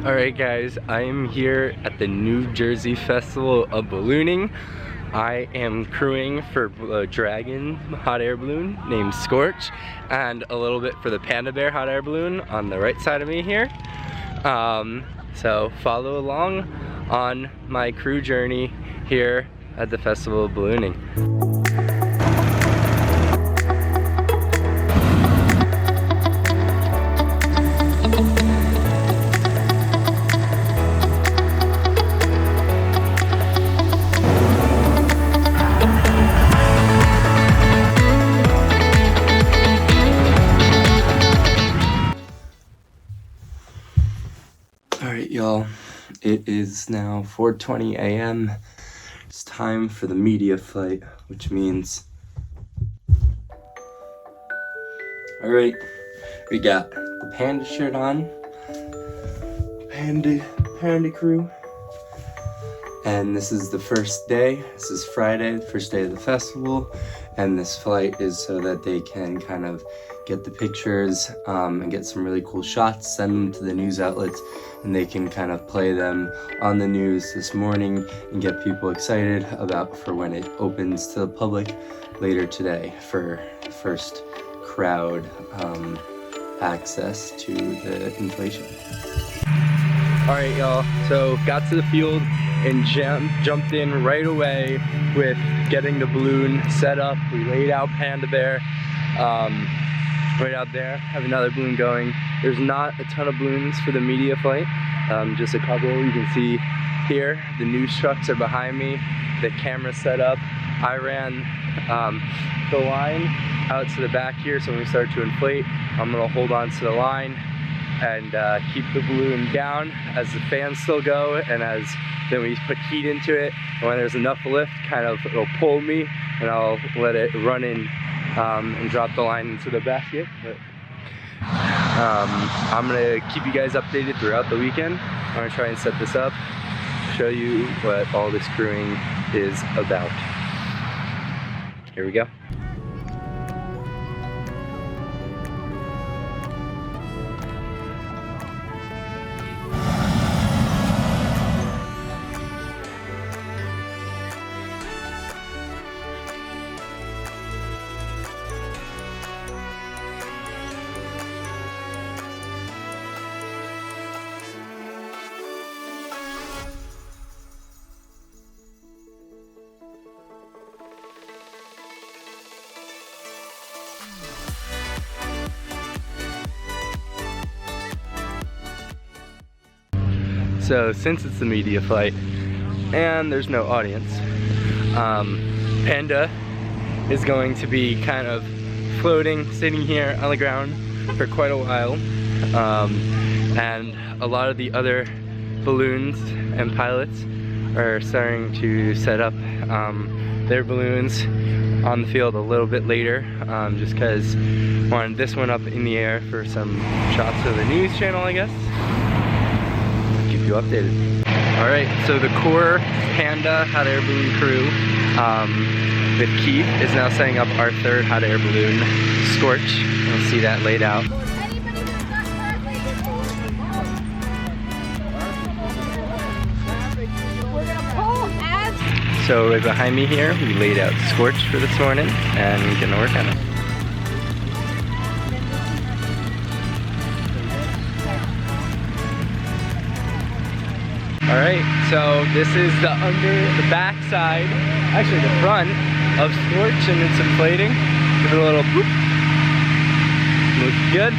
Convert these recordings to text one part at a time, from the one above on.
Alright guys, I am here at the New Jersey Festival of Ballooning. I am crewing for a dragon hot air balloon named Scorch and a little bit for the panda bear hot air balloon on the right side of me here. So follow along on my crew journey here at the Festival of Ballooning. Alright y'all, it is now 4:20 a.m. It's time for the media flight, which means... Alright, we got the panda shirt on, panda crew, and this is the first day. This is Friday, the first day of the festival, and this flight is so that they can kind of get the pictures and get some really cool shots, send them to the news outlets, and they can kind of play them on the news this morning and get people excited about for when it opens to the public later today for the first crowd access to the inflation. Alright y'all, so got to the field and jumped in right away with getting the balloon set up. We laid out Panda Bear right out there, have another balloon going. There's not a ton of balloons for the media flight, just a couple. You can see here, the news trucks are behind me, the camera set up. I ran the line out to the back here, so when we start to inflate, I'm gonna hold on to the line and keep the balloon down as the fans still go, and then we put heat into it, and when there's enough lift, kind of it'll pull me, and I'll let it run in and drop the line into the basket. But I'm gonna keep you guys updated throughout the weekend. I'm gonna try and set this up, show you what all this crewing is about. Here we go. So since it's the media flight and there's no audience, Panda is going to be kind of floating, sitting here on the ground for quite a while, and a lot of the other balloons and pilots are starting to set up their balloons on the field a little bit later, just because I wanted this one up in the air for some shots of the news channel, I guess. Keep you updated. Alright, so the core Panda hot air balloon crew with Keith is now setting up our third hot air balloon, Scorch. You'll see that laid out. So right behind me here, we laid out Scorch for this morning and we're gonna work on it. Alright, so this is the back side, actually the front of Scorch, and it's inflating. Give it a little boop. Looks good.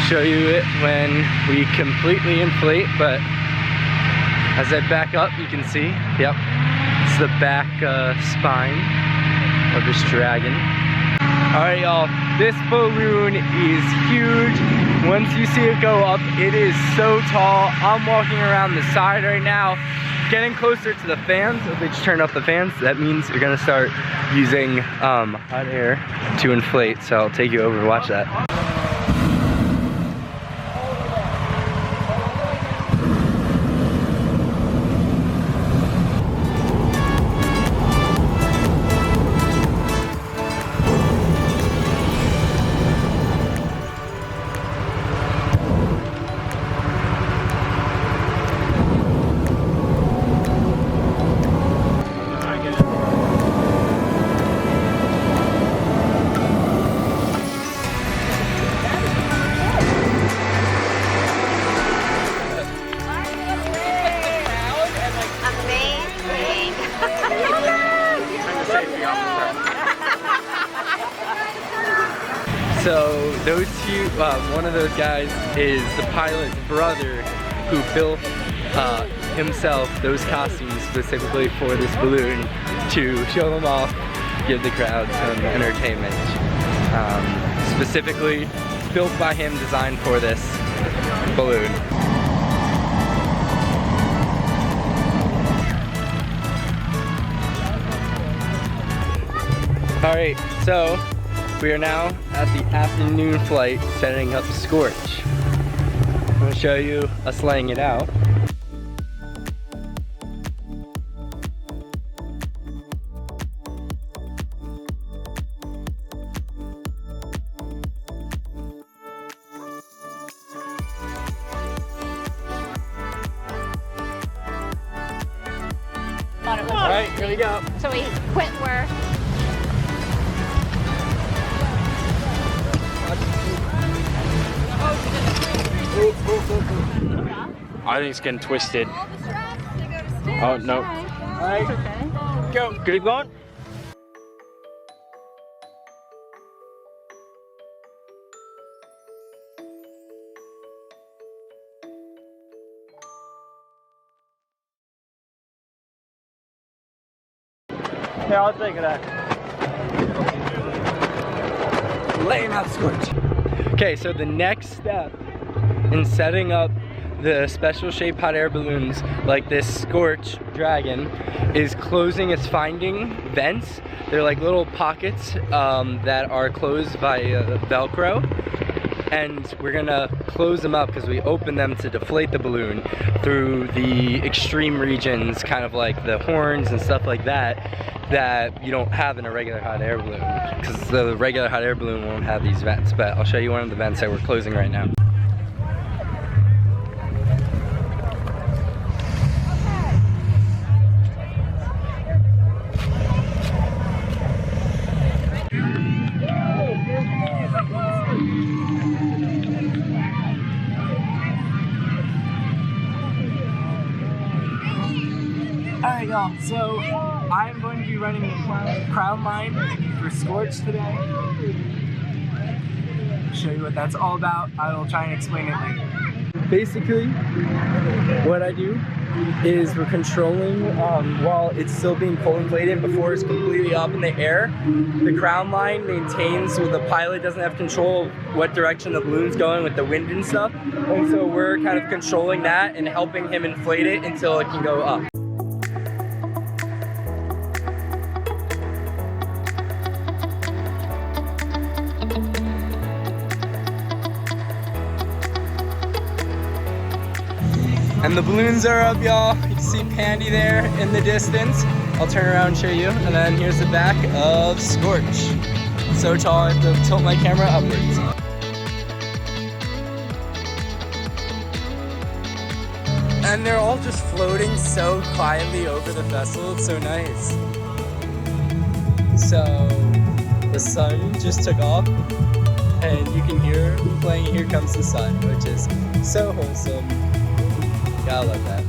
Show you it when we completely inflate, but as I back up, you can see, yep, it's the back spine of this dragon. Alright y'all, this balloon is huge. Once you see it go up, it is so tall. I'm walking around the side right now, getting closer to the fans. If they just turn up the fans, that means you're gonna start using hot air to inflate. So I'll take you over and watch that. So those two, one of those guys is the pilot's brother who built himself those costumes specifically for this balloon to show them off, give the crowd some entertainment. Specifically built by him, designed for this balloon. Alright, so we are now at the afternoon flight setting up Scorch. I'm going to show you us laying it out. Alright, here we go. So we quit work. I think it's getting twisted. Oh, no. Alright, Okay. go. Keep going. Yeah, I'll take it out. Laying out Scorch. Okay, so the next step in setting up the special shaped hot air balloons like this Scorch Dragon is closing its finding vents. They're like little pockets that are closed by Velcro. And we're gonna close them up because we open them to deflate the balloon through the extreme regions, kind of like the horns and stuff like that, that you don't have in a regular hot air balloon, because the regular hot air balloon won't have these vents. But I'll show you one of the vents that we're closing right now. Alright y'all, so I'm going to be running a crown line for Scorch today. Show you what that's all about. I will try and explain it later. Basically, what I do is we're controlling while it's still being full inflated before it's completely up in the air. The crown line maintains so the pilot doesn't have control of what direction the balloon's going with the wind and stuff. And so we're kind of controlling that and helping him inflate it until it can go up. And the balloons are up, y'all. You can see Pandy there in the distance. I'll turn around and show you. And then here's the back of Scorch. So tall, I have to tilt my camera upwards. And they're all just floating so quietly over the vessel. It's so nice. So the sun just took off, and you can hear playing Here Comes the Sun, which is so wholesome. I love that.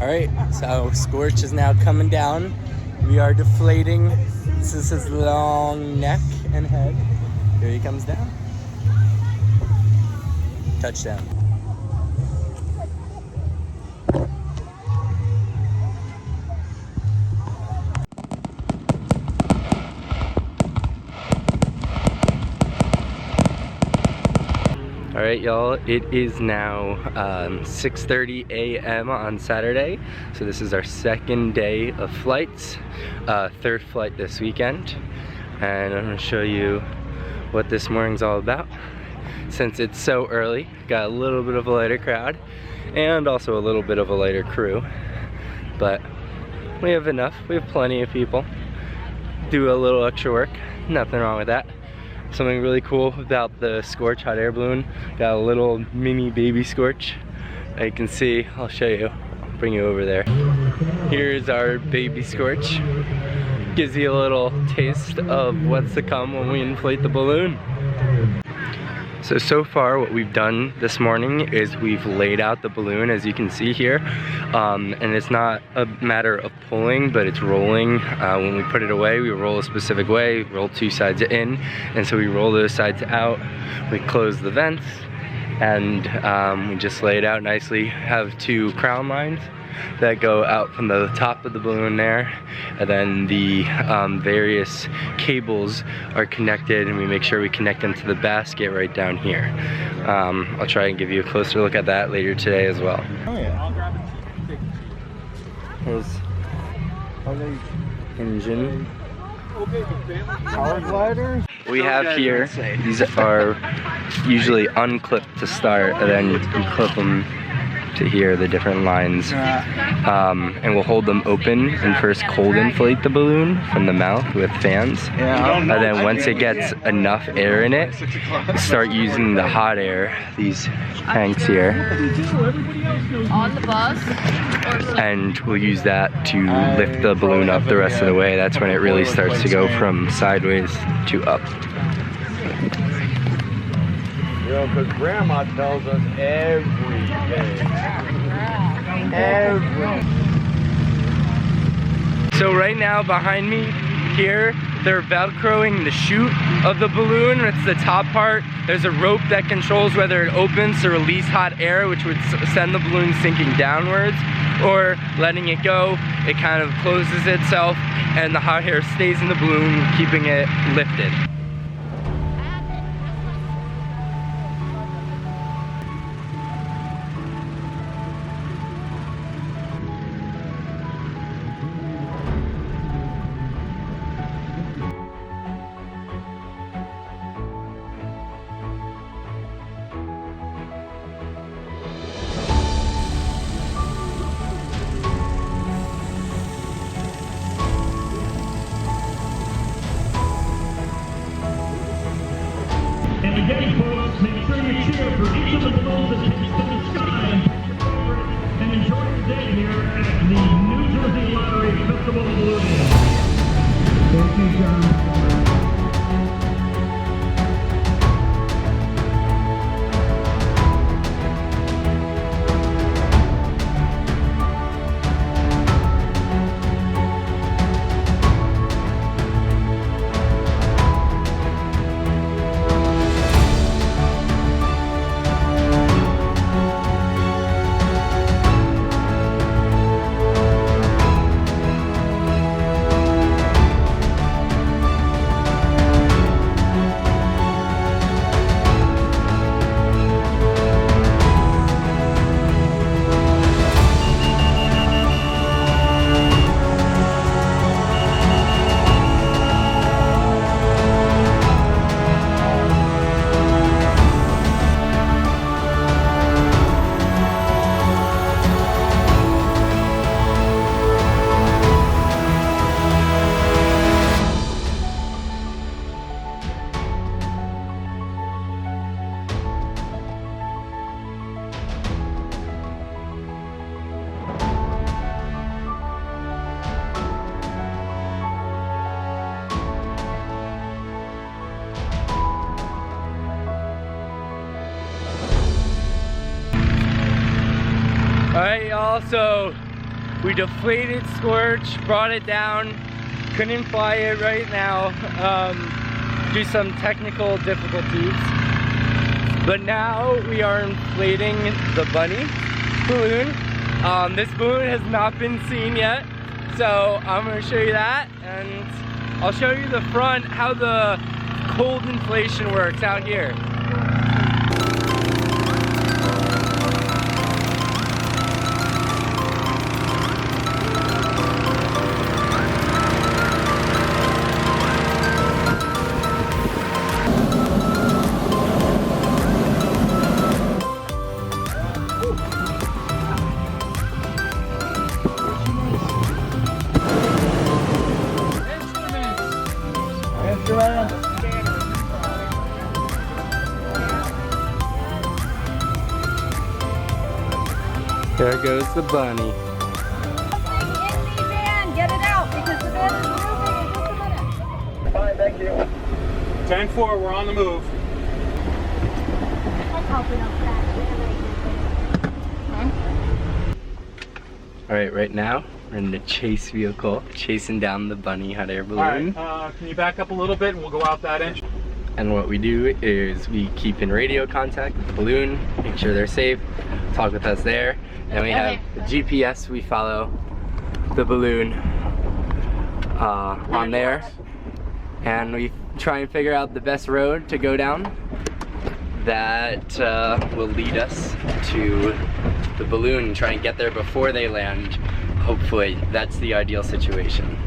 Alright, so Scorch is now coming down. We are deflating. This is his long neck and head. Here he comes down. Touchdown. Alright y'all, it is now 6:30 a.m. on Saturday. So this is our second day of flights, third flight this weekend. And I'm going to show you what this morning's all about. Since it's so early, got a little bit of a lighter crowd and also a little bit of a lighter crew. But we have enough, we have plenty of people. Do a little extra work, nothing wrong with that. Something really cool about the Scorch hot air balloon, got a little mini baby Scorch. You can see, I'll show you, I'll bring you over there. Here's our baby Scorch. Gives you a little taste of what's to come when we inflate the balloon. So far what we've done this morning is we've laid out the balloon, as you can see here, and it's not a matter of pulling, but it's rolling. When we put it away, we roll a specific way, roll two sides in, and so we roll those sides out, we close the vents, and we just lay it out nicely. Have two crown lines that go out from the top of the balloon there, and then the various cables are connected, and we make sure we connect them to the basket right down here. I'll try and give you a closer look at that later today as well. Oh yeah. Here's engine. Power glider. We have here, these are usually unclipped to start, and then you clip them to here, the different lines, and we'll hold them open and first cold inflate the balloon from the mouth with fans, and then once it gets enough air in it, start using the hot air, these tanks here, On the bus? and we'll use that to lift the balloon up the rest of the way. That's when it really starts to go from sideways to up. You know, because Grandma tells us every day. So right now behind me here, they're velcroing the chute of the balloon. It's the top part. There's a rope that controls whether it opens to release hot air, which would send the balloon sinking downwards, or letting it go, it kind of closes itself and the hot air stays in the balloon, keeping it lifted. And again, folks, make sure you cheer for each of the balloons that hits to the sky and enjoy your day here at the New Jersey Lottery Festival of Ballooning. Thank you, John. Alright y'all, so we deflated Scorch, brought it down, couldn't fly it right now due to some technical difficulties. But now we are inflating the bunny balloon. This balloon has not been seen yet, so I'm going to show you that, and I'll show you the front, how the cold inflation works out here. There goes the bunny. Van, get it out because the van is moving in just a minute. Fine, thank you. 10-4, we're on the move. Alright, right now we're in the chase vehicle, chasing down the bunny hot air balloon. Alright, can you back up a little bit and we'll go out that entrance? And what we do is we keep in radio contact with the balloon, make sure they're safe, talk with us there, and we have the GPS. We follow the balloon on there, and we try and figure out the best road to go down that will lead us to the balloon and try and get there before they land. Hopefully, that's the ideal situation.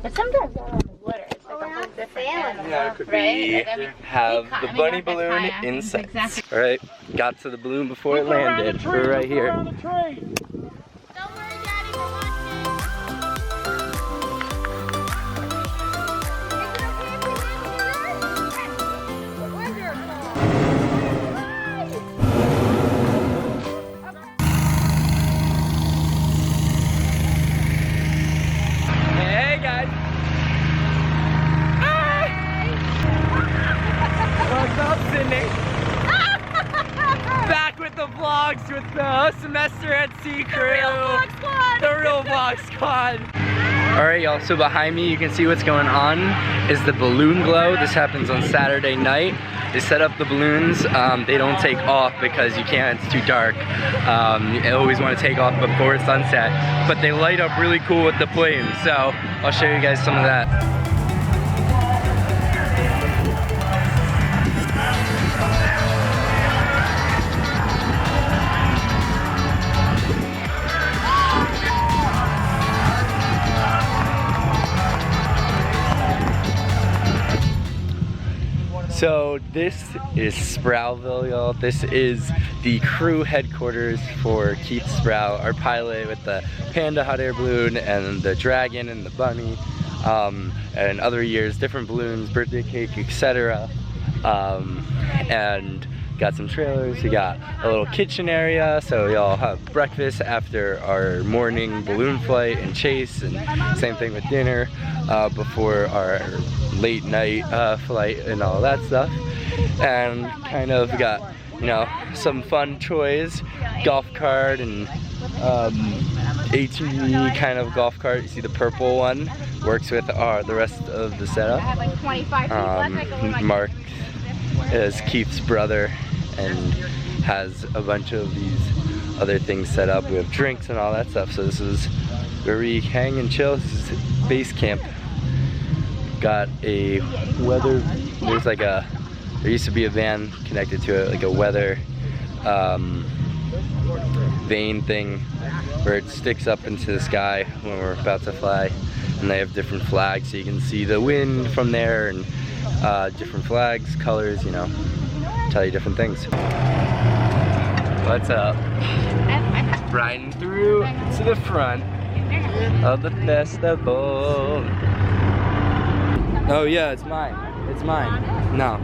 But sometimes they're on the water. It's like a whole different Yeah, it could be have the bunny balloon inside. Exactly. All right, got to the balloon before it landed. We're right here. Don't worry, Daddy, we're watching. Where's your Hey guys. What's up, Sydney? Back with the vlogs with the semester at sea crew. The real vlog squad. Alright y'all, so behind me you can see what's going on is the balloon glow. This happens on Saturday night. They set up the balloons. They don't take off because you can't, it's too dark. You always want to take off before sunset. But they light up really cool with the flames. So I'll show you guys some of that. So this is Sproulville, y'all. This is the crew headquarters for Keith Sproul, our pilot with the Panda hot air balloon and the Dragon and the bunny, and other years, different balloons, birthday cake, etc. And got some trailers. We got a little kitchen area, so y'all have breakfast after our morning balloon flight and chase, and same thing with dinner before our late night flight and all that stuff. And kind of got, you know, some fun toys, golf cart and ATV kind of golf cart. You see the purple one works with the rest of the setup. Mark is Keith's brother and has a bunch of these other things set up. We have drinks and all that stuff. So this is where we hang and chill. This is base camp. Got a weather, there's like a, there used to be a van connected to it, like a weather vane thing where it sticks up into the sky when we're about to fly. And they have different flags so you can see the wind from there, and different flags, colors, you know, tell you different things. What's up? Riding through to the front of the festival. Oh yeah, it's mine. It's mine. No.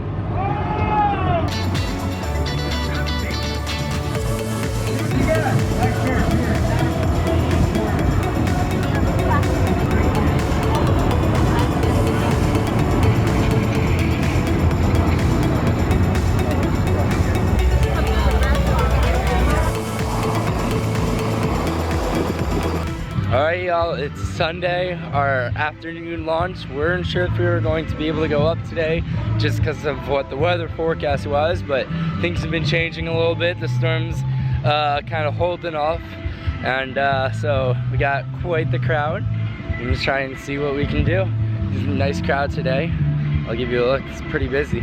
Alright y'all, it's Sunday, our afternoon launch. We weren't sure if we were going to be able to go up today just because of what the weather forecast was, but things have been changing a little bit. The storm's kind of holding off, and so we got quite the crowd. I'm just trying to see what we can do. It's a nice crowd today. I'll give you a look, it's pretty busy.